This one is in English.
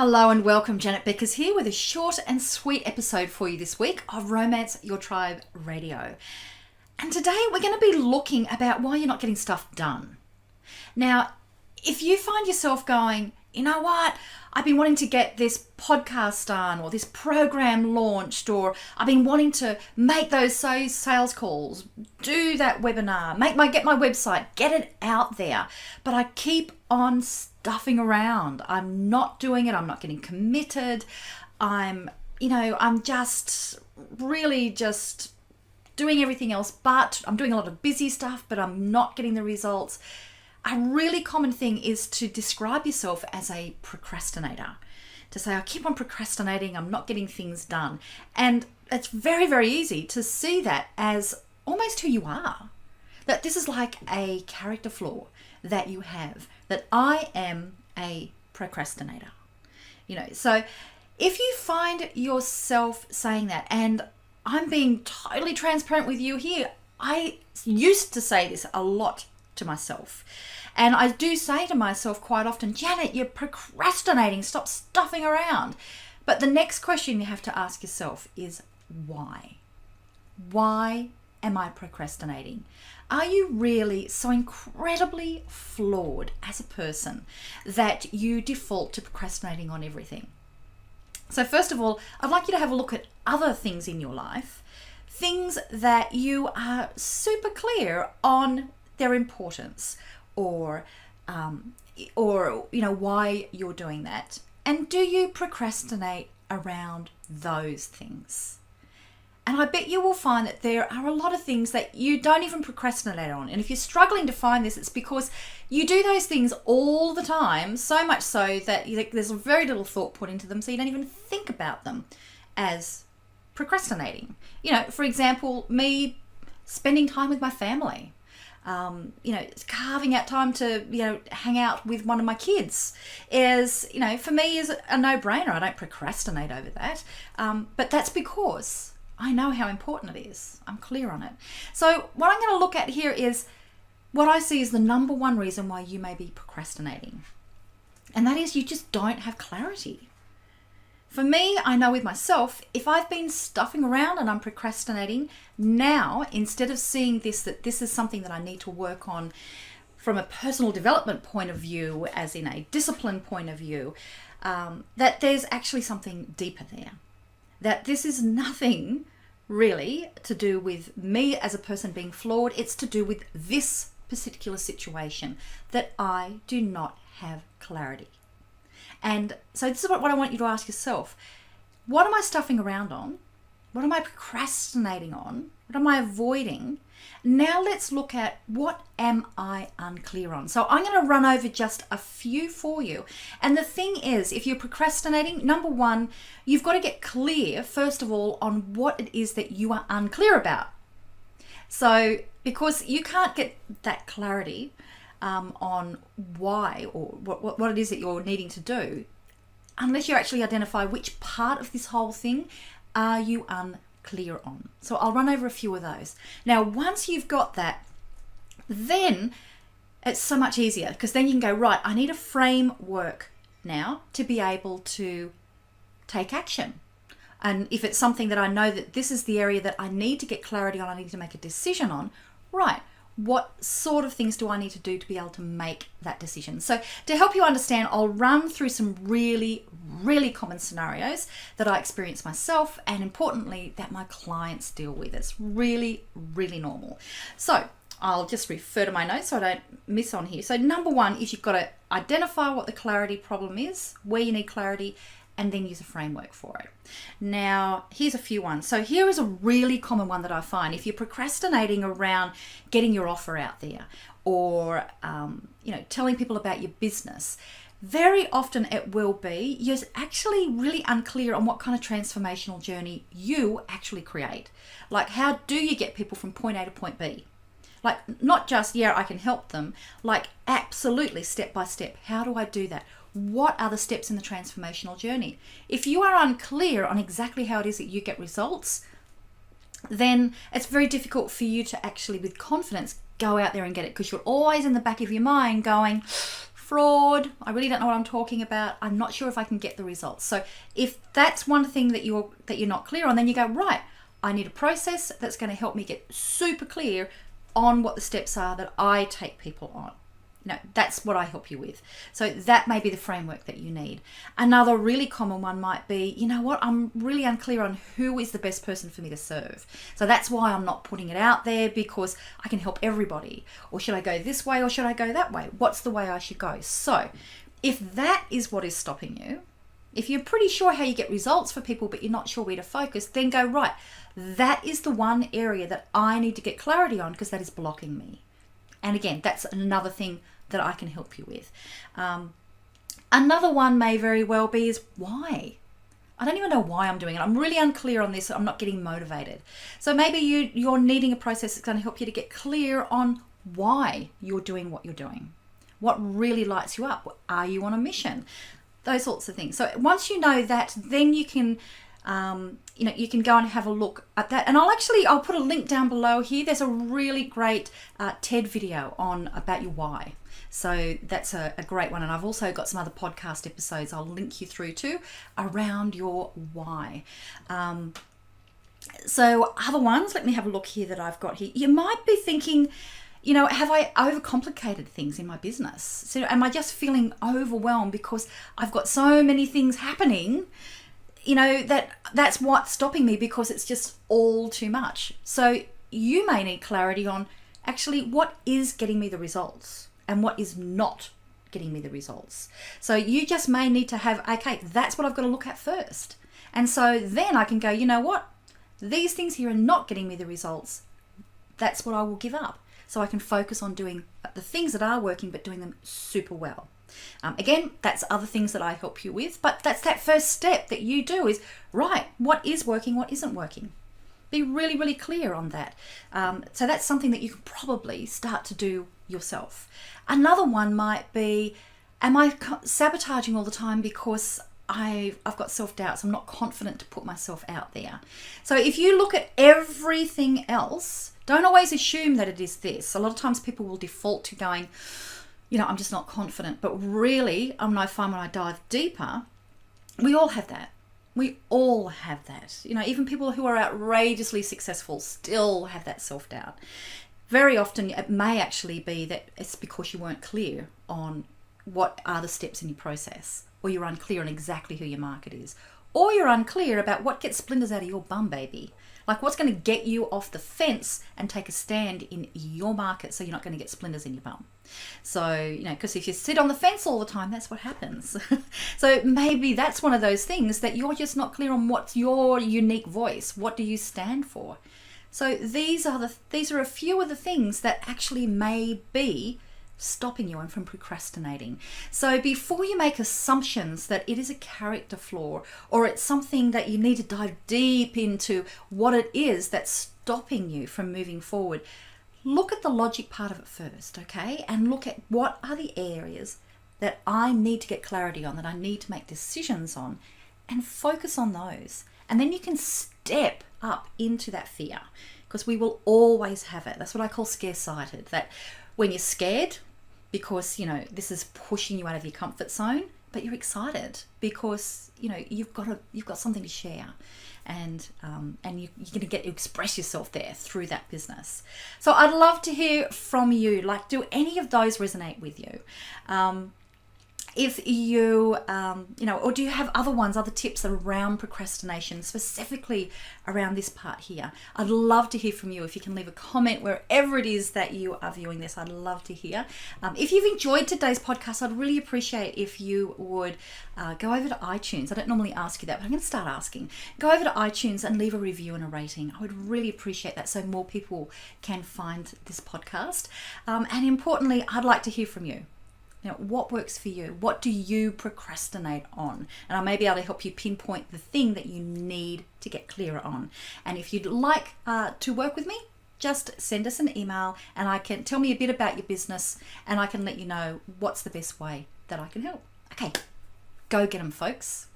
Hello and welcome, Janet Beckers here with a short and sweet episode for you this week of Romance Your Tribe Radio. And today we're going to be looking about why you're not getting stuff done. Now, if you find yourself going, you know what, I've been wanting to get this podcast done or this program launched, or I've been wanting to make those sales calls, do that webinar, get my website, get it out there, but I keep on stuffing around. I'm not doing it. I'm not getting committed. I'm just really doing everything else, but I'm doing a lot of busy stuff, but I'm not getting the results. A really common thing is to describe yourself as a procrastinator. To say, I keep on procrastinating, I'm not getting things done. And it's very, very easy to see that as almost who you are. That this is like a character flaw that you have. That I am a procrastinator. So if you find yourself saying that, and I'm being totally transparent with you here, I used to say this a lot to myself. And I do say to myself quite often, Janet, you're procrastinating, stop stuffing around. But the next question you have to ask yourself is why? Why am I procrastinating? Are you really so incredibly flawed as a person that you default to procrastinating on everything? So first of all, I'd like you to have a look at other things in your life, things that you are super clear on their importance or why you're doing that. And do you procrastinate around those things? And I bet you will find that there are a lot of things that you don't even procrastinate on. And if you're struggling to find this, it's because you do those things all the time, so much so that there's very little thought put into them, so you don't even think about them as procrastinating. For example, me spending time with my family. Carving out time to, hang out with one of my kids is, for me is a no-brainer. I don't procrastinate over that. But that's because I know how important it is. I'm clear on it. So what I'm going to look at here is what I see is the number one reason why you may be procrastinating. And that is you just don't have clarity. For me, I know with myself, if I've been stuffing around and I'm procrastinating, now, instead of seeing that this is something that I need to work on from a personal development point of view, as in a discipline point of view, that there's actually something deeper there. That this is nothing really to do with me as a person being flawed. It's to do with this particular situation, that I do not have clarity. And so this is what I want you to ask yourself. What am I stuffing around on? What am I procrastinating on? What am I avoiding? Now let's look at what am I unclear on. So I'm going to run over just a few for you. And the thing is, if you're procrastinating, number one, you've got to get clear, first of all, on what it is that you are unclear about. So because you can't get that clarity on why or what it is that you're needing to do, unless you actually identify which part of this whole thing are you unclear on. So I'll run over a few of those. Now, once you've got that, then it's so much easier, because then you can go, right, I need a framework now to be able to take action. And if it's something that I know that this is the area that I need to get clarity on, I need to make a decision on, right, what sort of things do I need to do to be able to make that decision? So to help you understand, I'll run through some really, really common scenarios that I experience myself, and importantly, that my clients deal with. It's really, really normal. So I'll just refer to my notes so I don't miss on here. So number one is you've got to identify what the clarity problem is, where you need clarity, and then use a framework for it. Now, here's a few ones. So here is a really common one that I find. If you're procrastinating around getting your offer out there, or telling people about your business, very often it will be you're actually really unclear on what kind of transformational journey you actually create. Like, how do you get people from point A to point B? Like, not just, I can help them, like absolutely step by step. How do I do that? What are the steps in the transformational journey? If you are unclear on exactly how it is that you get results, then it's very difficult for you to actually, with confidence, go out there and get it, because you're always in the back of your mind going, flawed, I really don't know what I'm talking about, I'm not sure if I can get the results. So if that's one thing that you're not clear on, then you go, right, I need a process that's going to help me get super clear on what the steps are that I take people on. That's what I help you with. So that may be the framework that you need. Another really common one might be, you know what, I'm really unclear on who is the best person for me to serve. So that's why I'm not putting it out there, because I can help everybody. Or should I go this way or should I go that way? What's the way I should go? So if that is what is stopping you, if you're pretty sure how you get results for people, but you're not sure where to focus, then go, right, that is the one area that I need to get clarity on, because that is blocking me. And again, that's another thing that I can help you with. Another one may very well be is why. I don't even know why I'm doing it. I'm really unclear on this. I'm not getting motivated. So maybe you're needing a process that's going to help you to get clear on why you're doing what you're doing. What really lights you up? Are you on a mission? Those sorts of things. So once you know that, then you can you can go and have a look at that. And I'll put a link down below here. There's a really great TED video about your why. So that's a great one. And I've also got some other podcast episodes I'll link you through to around your why. So other ones, let me have a look here that I've got here. You might be thinking, have I overcomplicated things in my business? So am I just feeling overwhelmed because I've got so many things happening? That's what's stopping me, because it's just all too much. So you may need clarity on actually what is getting me the results and what is not getting me the results. So you just may need to have, okay, that's what I've got to look at first. And so then I can go, you know what? These things here are not getting me the results. That's what I will give up. So I can focus on doing the things that are working, but doing them super well. Again, that's other things that I help you with, but that's that first step that you do is, right, what is working, what isn't working? Be really, really clear on that. So that's something that you can probably start to do yourself. Another one might be, am I sabotaging all the time because I've got self-doubts? I'm not confident to put myself out there. So if you look at everything else, don't always assume that it is this. A lot of times people will default to going, I'm just not confident. But really, I find when I dive deeper, we all have that. We all have that. Even people who are outrageously successful still have that self-doubt. Very often, it may actually be that it's because you weren't clear on what are the steps in your process, or you're unclear on exactly who your market is, or you're unclear about what gets splinters out of your bum, baby. Like what's going to get you off the fence and take a stand in your market so you're not going to get splinters in your bum. So, because if you sit on the fence all the time, that's what happens. So maybe that's one of those things that you're just not clear on what's your unique voice. What do you stand for? So these are a few of the things that actually may be stopping you from procrastinating. So before you make assumptions that it is a character flaw or it's something that you need to dive deep into what it is that's stopping you from moving forward, look at the logic part of it first, okay? And look at what are the areas that I need to get clarity on, that I need to make decisions on, and focus on those. And then you can step up into that fear, because we will always have it. That's what I call scare-sighted, that when you're scared, because this is pushing you out of your comfort zone, but you're excited because you've got something to share, and you're going to get to express yourself there through that business. So I'd love to hear from you. Like, do any of those resonate with you? If you, or do you have other tips around procrastination, specifically around this part here? I'd love to hear from you. If you can leave a comment wherever it is that you are viewing this, I'd love to hear. If you've enjoyed today's podcast, I'd really appreciate if you would go over to iTunes. I don't normally ask you that, but I'm going to start asking. Go over to iTunes and leave a review and a rating. I would really appreciate that so more people can find this podcast. And importantly, I'd like to hear from you. What works for you? What do you procrastinate on? And I may be able to help you pinpoint the thing that you need to get clearer on. And if you'd like to work with me, just send us an email and I can tell me a bit about your business and I can let you know what's the best way that I can help. Okay, go get them, folks.